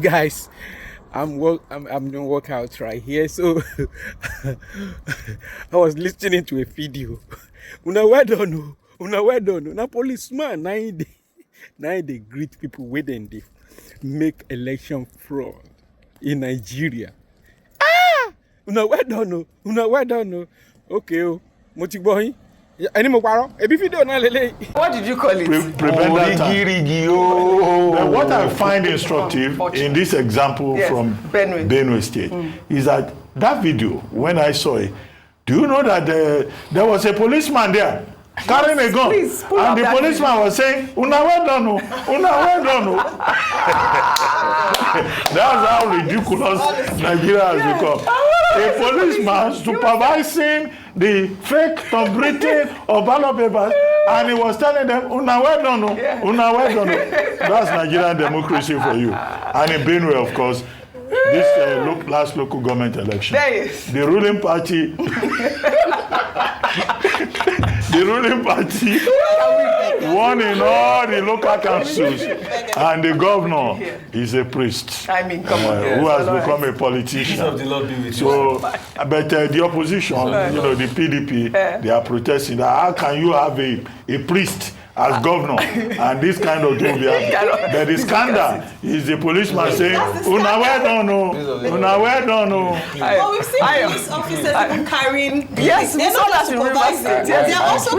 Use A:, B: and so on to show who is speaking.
A: Guys, I'm doing workout right here. So I was listening to a video. Una well done, una well done. Una policeman now they greet people waiting they make election fraud in Nigeria. Una well done, una well done. Okay, mo ti gbọ́ yín. Any more paro? Ebi video na lele.
B: What did you call it?
C: Prevent that time. What I find instructive in this example from Benue State is that video, when I saw it, do you know that there was a policeman there carrying a gun, and the policeman was saying, "Una well done, una well done." That's how ridiculous Nigeria has become. A policeman supervising the fake top-rated of ballot papers, and he was telling them, "Una well done, una well done." That's Nigerian democracy for you. And in Benue, of course, this last local government election, the ruling party. The ruling party won in all the local councils, and the governor is a priest.
B: I mean, come on,
C: who has become a politician. So, but the opposition, the PDP, they are protesting that how can you have a priest as governor and this kind of thing will be happening. But the scandal is the policeman saying, "Una well done, una well done."
D: Well, we've seen police officers even carrying.
B: Yes, we saw that in Rivers State.
D: They are also